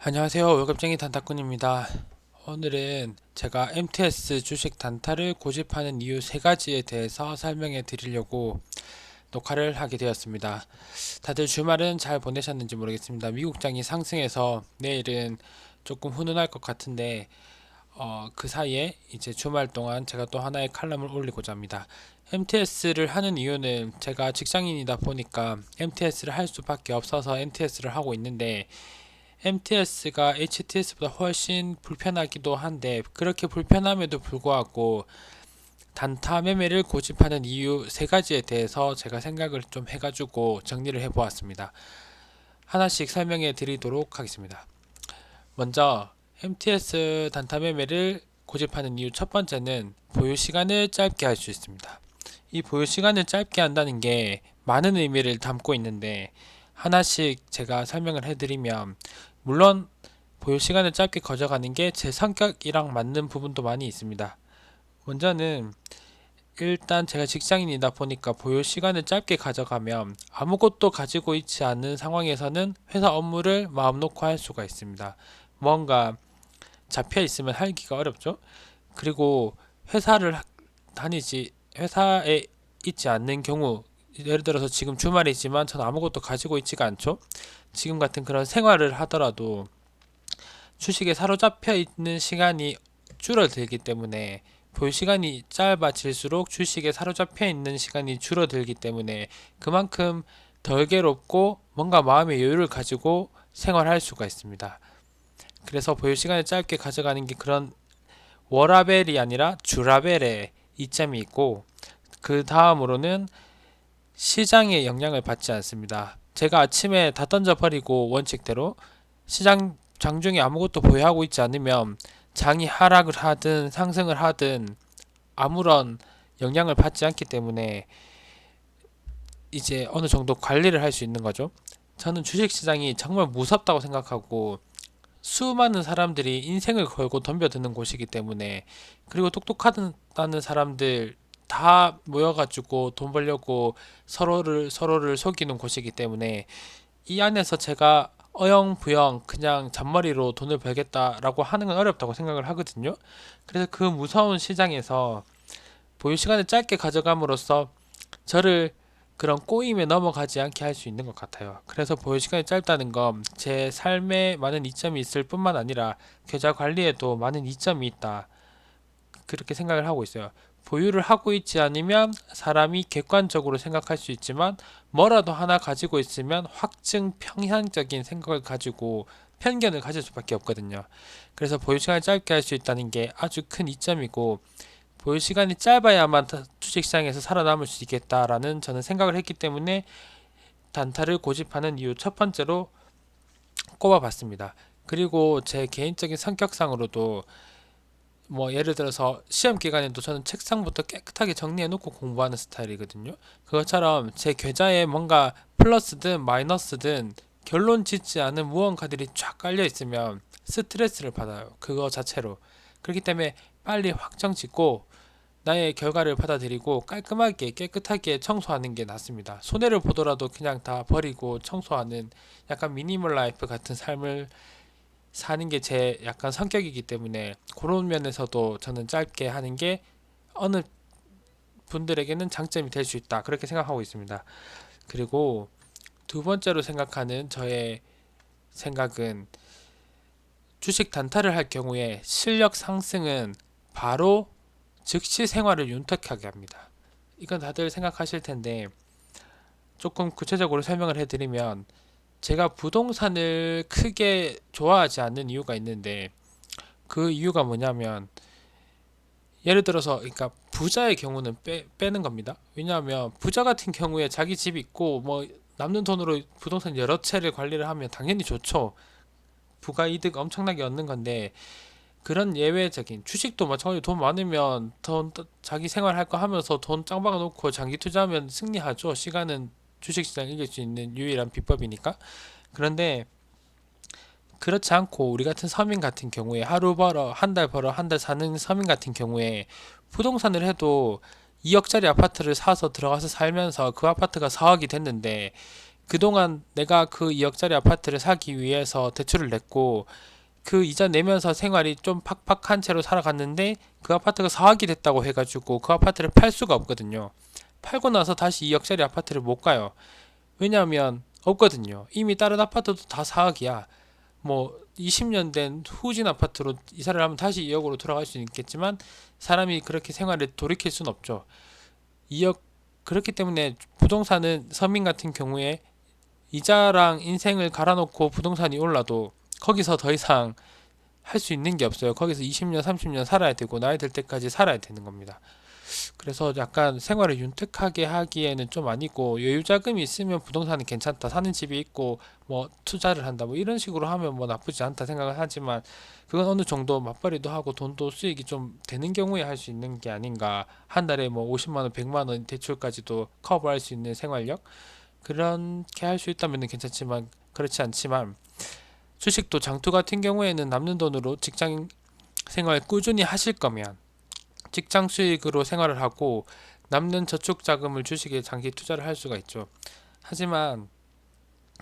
안녕하세요. 월급쟁이 단타꾼입니다. 오늘은 제가 MTS 주식 단타를 고집하는 이유 세 가지에 대해서 설명해 드리려고 녹화를 하게 되었습니다. 다들 주말은 잘 보내셨는지 모르겠습니다. 미국장이 상승해서 내일은 조금 훈훈할 것 같은데 그 사이에 이제 주말 동안 제가 또 하나의 칼럼을 올리고자 합니다. MTS를 하는 이유는 제가 직장인이다 보니까 MTS를 할 수밖에 없어서 MTS를 하고 있는데 MTS가 HTS보다 훨씬 불편하기도 한데 그렇게 불편함에도 불구하고 단타 매매를 고집하는 이유 세 가지에 대해서 제가 생각을 좀 해가지고 정리를 해보았습니다. 하나씩 설명해 드리도록 하겠습니다. 먼저 MTS 단타 매매를 고집하는 이유 첫 번째는 보유 시간을 짧게 할 수 있습니다. 이 보유 시간을 짧게 한다는 게 많은 의미를 담고 있는데 하나씩 제가 설명을 해드리면 물론 보유 시간을 짧게 가져가는 게 제 성격이랑 맞는 부분도 많이 있습니다. 먼저는 일단 제가 직장인이다 보니까 보유 시간을 짧게 가져가면 아무것도 가지고 있지 않은 상황에서는 회사 업무를 마음 놓고 할 수가 있습니다. 뭔가 잡혀 있으면 하기가 어렵죠. 그리고 회사를 다니지 회사에 있지 않는 경우 예를 들어서 지금 주말이지만 저는 아무것도 가지고 있지가 않죠. 지금 같은 그런 생활을 하더라도 주식에 사로잡혀 있는 시간이 줄어들기 때문에 볼 시간이 짧아질수록 주식에 사로잡혀 있는 시간이 줄어들기 때문에 그만큼 덜 괴롭고 뭔가 마음의 여유를 가지고 생활할 수가 있습니다. 그래서 보유 시간을 짧게 가져가는 게 그런 워라벨이 아니라 주라벨의 이점이 있고 그 다음으로는 시장의 영향을 받지 않습니다. 제가 아침에 다 던져버리고 원칙대로 시장 장중에 아무것도 보유하고 있지 않으면 장이 하락을 하든 상승을 하든 아무런 영향을 받지 않기 때문에 이제 어느 정도 관리를 할 수 있는 거죠. 저는 주식시장이 정말 무섭다고 생각하고 수많은 사람들이 인생을 걸고 덤벼드는 곳이기 때문에 그리고 똑똑하다는 사람들 다 모여가지고 돈 벌려고 서로를 속이는 곳이기 때문에 이 안에서 제가 어영부영 그냥 잔머리로 돈을 벌겠다라고 하는 건 어렵다고 생각을 하거든요. 그래서 그 무서운 시장에서 보유 시간을 짧게 가져감으로써 저를 그런 꼬임에 넘어가지 않게 할 수 있는 것 같아요. 그래서 보유 시간이 짧다는 건 제 삶에 많은 이점이 있을 뿐만 아니라 계좌 관리에도 많은 이점이 있다. 그렇게 생각을 하고 있어요. 보유를 하고 있지 않으면 사람이 객관적으로 생각할 수 있지만 뭐라도 하나 가지고 있으면 확증 편향적인 생각을 가지고 편견을 가질 수밖에 없거든요. 그래서 보유 시간을 짧게 할 수 있다는 게 아주 큰 이점이고 보유 시간이 짧아야만 주식시장에서 살아남을 수 있겠다라는 저는 생각을 했기 때문에 단타를 고집하는 이유 첫 번째로 꼽아봤습니다. 그리고 제 개인적인 성격상으로도 뭐 예를 들어서 시험 기간에도 저는 책상부터 깨끗하게 정리해 놓고 공부하는 스타일이거든요. 그것처럼 제 계좌에 뭔가 플러스든 마이너스든 결론 짓지 않은 무언가들이 쫙 깔려 있으면 스트레스를 받아요. 그거 자체로. 그렇기 때문에 빨리 확정 짓고 나의 결과를 받아들이고 깔끔하게 깨끗하게 청소하는 게 낫습니다. 손해를 보더라도 그냥 다 버리고 청소하는 약간 미니멀 라이프 같은 삶을 사는 게 제 약간 성격이기 때문에 그런 면에서도 저는 짧게 하는 게 어느 분들에게는 장점이 될 수 있다. 그렇게 생각하고 있습니다. 그리고 두 번째로 생각하는 저의 생각은 주식 단타를 할 경우에 실력 상승은 바로 즉시 생활을 윤택하게 합니다. 이건 다들 생각하실 텐데 조금 구체적으로 설명을 해드리면 제가 부동산을 크게 좋아하지 않는 이유가 있는데 그 이유가 뭐냐면 예를 들어서 그러니까 부자의 경우는 빼는 겁니다. 왜냐하면 부자 같은 경우에 자기 집 있고 뭐 남는 돈으로 부동산 여러 채를 관리를 하면 당연히 좋죠. 부가 이득 엄청나게 얻는 건데 그런 예외적인 주식도 마찬가지로 돈 많으면 돈 자기 생활할 거 하면서 돈 짱 박아 놓고 장기 투자하면 승리하죠. 시간은 주식시장 이길 수 있는 유일한 비법이니까. 그런데 그렇지 않고 우리 같은 서민 같은 경우에 하루 벌어 한 달 벌어 한 달 사는 서민 같은 경우에 부동산을 해도 2억짜리 아파트를 사서 들어가서 살면서 그 아파트가 4억이 됐는데 그동안 내가 그 2억짜리 아파트를 사기 위해서 대출을 냈고 그 이자 내면서 생활이 좀 팍팍한 채로 살아갔는데 그 아파트가 4억이 됐다고 해가지고 그 아파트를 팔 수가 없거든요. 팔고 나서 다시 2억짜리 아파트를 못 가요. 왜냐하면 없거든요. 이미 다른 아파트도 다 4억이야. 뭐 20년 된 후진 아파트로 이사를 하면 다시 2억으로 돌아갈 수는 있겠지만 사람이 그렇게 생활을 돌이킬 수는 없죠. 2억 그렇기 때문에 부동산은 서민 같은 경우에 이자랑 인생을 갈아놓고 부동산이 올라도 거기서 더 이상 할 수 있는 게 없어요. 거기서 20년, 30년 살아야 되고 나이 들 때까지 살아야 되는 겁니다. 그래서 약간 생활을 윤택하게 하기에는 좀 아니고 여유 자금이 있으면 부동산은 괜찮다. 사는 집이 있고 뭐 투자를 한다. 뭐 이런 식으로 하면 뭐 나쁘지 않다 생각을 하지만 그건 어느 정도 맞벌이도 하고 돈도 수익이 좀 되는 경우에 할 수 있는 게 아닌가. 한 달에 뭐 50만 원, 100만 원 대출까지도 커버할 수 있는 생활력 그렇게 할 수 있다면 괜찮지만 그렇지 않지만 주식도 장투 같은 경우에는 남는 돈으로 직장 생활 꾸준히 하실 거면 직장 수익으로 생활을 하고 남는 저축 자금을 주식에 장기 투자를 할 수가 있죠. 하지만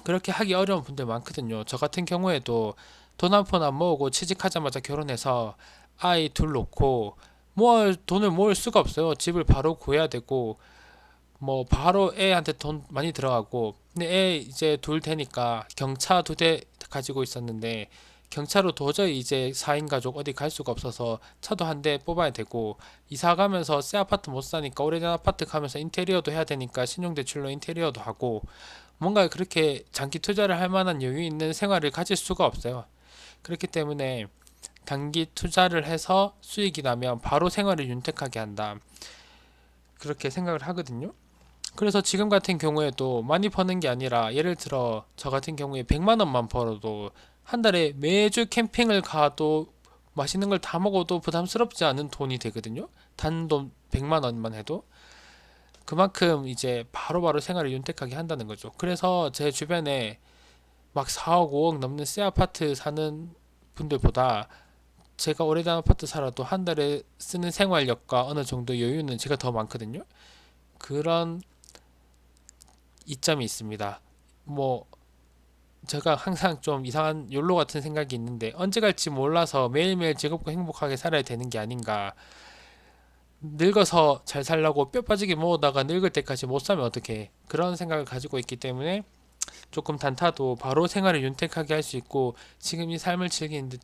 그렇게 하기 어려운 분들 많거든요. 저 같은 경우에도 돈 한 푼 안 모으고 취직하자마자 결혼해서 아이 둘 놓고 뭐 돈을 모을 수가 없어요. 집을 바로 구해야 되고 뭐 바로 애한테 돈 많이 들어가고 근데 애 이제 둘 되니까 경차 2대 가지고 있었는데 경차로 도저히 이제 4인 가족 어디 갈 수가 없어서 차도 한 대 뽑아야 되고 이사 가면서 새 아파트 못 사니까 오래된 아파트 가면서 인테리어도 해야 되니까 신용대출로 인테리어도 하고 뭔가 그렇게 장기 투자를 할 만한 여유 있는 생활을 가질 수가 없어요. 그렇기 때문에 단기 투자를 해서 수익이 나면 바로 생활을 윤택하게 한다. 그렇게 생각을 하거든요. 그래서 지금 같은 경우에도 많이 버는 게 아니라 예를 들어 저 같은 경우에 100만 원만 벌어도 한 달에 매주 캠핑을 가도 맛있는 걸 다 먹어도 부담스럽지 않은 돈이 되거든요. 단돈 100만 원만 해도 그만큼 이제 바로바로 생활을 윤택하게 한다는 거죠. 그래서 제 주변에 막 4억, 5억 넘는 새 아파트 사는 분들보다 제가 오래된 아파트 살아도 한 달에 쓰는 생활력과 어느 정도 여유는 제가 더 많거든요. 그런 이점이 있습니다. 뭐 제가 항상 좀 이상한 욜로 같은 생각이 있는데 언제 갈지 몰라서 매일매일 즐겁고 행복하게 살아야 되는 게 아닌가. 늙어서 잘 살려고 뼈 빠지게 모으다가 늙을 때까지 못 사면 어떡해. 그런 생각을 가지고 있기 때문에 조금 단타도 바로 생활을 윤택하게 할 수 있고 지금 이 삶을 즐기는데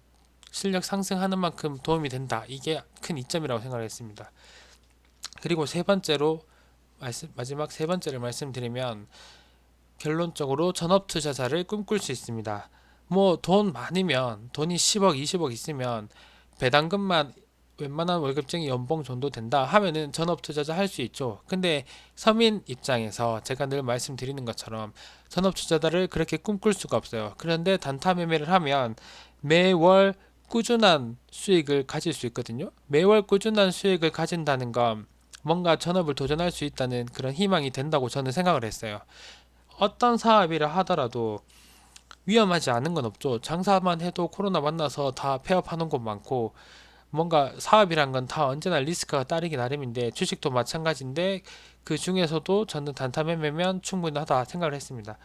실력 상승하는 만큼 도움이 된다. 이게 큰 이점이라고 생각했습니다. 그리고 세 번째로 마지막 세 번째를 말씀드리면 결론적으로 전업 투자자를 꿈꿀 수 있습니다. 뭐 돈 많으면 돈이 10억, 20억 있으면 배당금만 웬만한 월급쟁이 연봉 정도 된다 하면은 전업 투자자 할 수 있죠. 근데 서민 입장에서 제가 늘 말씀드리는 것처럼 전업 투자자를 그렇게 꿈꿀 수가 없어요. 그런데 단타 매매를 하면 매월 꾸준한 수익을 가질 수 있거든요. 매월 꾸준한 수익을 가진다는 건 뭔가 전업을 도전할 수 있다는 그런 희망이 된다고 저는 생각을 했어요. 어떤 사업이라 하더라도 위험하지 않은 건 없죠. 장사만 해도 코로나 만나서 다 폐업하는 곳 많고 뭔가 사업이란 건 다 언제나 리스크가 따르기 나름인데 주식도 마찬가지인데 그 중에서도 저는 단타 매매면 충분하다 생각을 했습니다.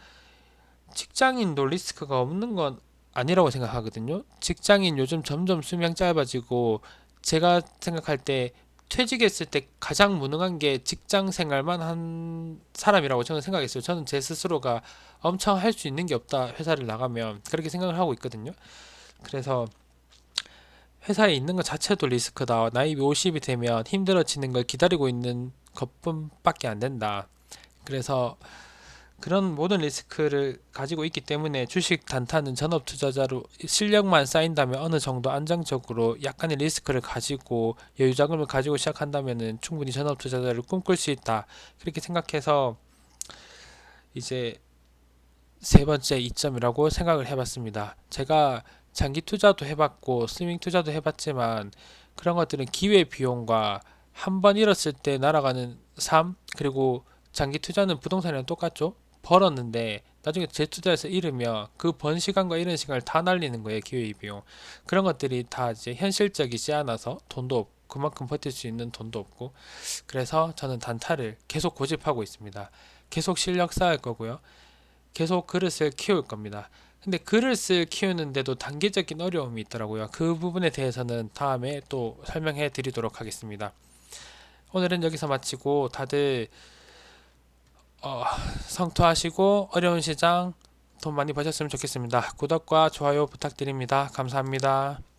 직장인도 리스크가 없는 건 아니라고 생각하거든요. 직장인 요즘 점점 수명 짧아지고 제가 생각할 때 퇴직했을 때 가장 무능한 게 직장 생활만 한 사람이라고 저는 생각했어요. 저는 제 스스로가 엄청 할 수 있는 게 없다. 회사를 나가면 그렇게 생각을 하고 있거든요. 그래서 회사에 있는 것 자체도 리스크다. 나이 50이 되면 힘들어지는 걸 기다리고 있는 것뿐밖에 안 된다. 그래서 그런 모든 리스크를 가지고 있기 때문에 주식 단타는 전업 투자자로 실력만 쌓인다면 어느 정도 안정적으로 약간의 리스크를 가지고 여유 자금을 가지고 시작한다면은 충분히 전업 투자자를 꿈꿀 수 있다. 그렇게 생각해서 이제 세 번째 이점이라고 생각을 해봤습니다. 제가 장기 투자도 해봤고 스윙 투자도 해봤지만 그런 것들은 기회 비용과 한 번 잃었을 때 날아가는 삶 그리고 장기 투자는 부동산이랑 똑같죠. 벌었는데 나중에 재투자해서 잃으면 그 번 시간과 잃은 시간을 다 날리는 거예요. 기회 비용. 그런 것들이 다 이제 현실적이지 않아서 돈도 없고 그만큼 버틸 수 있는 돈도 없고 그래서 저는 단타를 계속 고집하고 있습니다. 계속 실력 쌓을 거고요. 계속 그릇을 키울 겁니다. 근데 그릇을 키우는데도 단계적인 어려움이 있더라고요. 그 부분에 대해서는 다음에 또 설명해 드리도록 하겠습니다. 오늘은 여기서 마치고 다들 어, 성투하시고 어려운 시장 돈 많이 버셨으면 좋겠습니다. 구독과 좋아요 부탁드립니다. 감사합니다.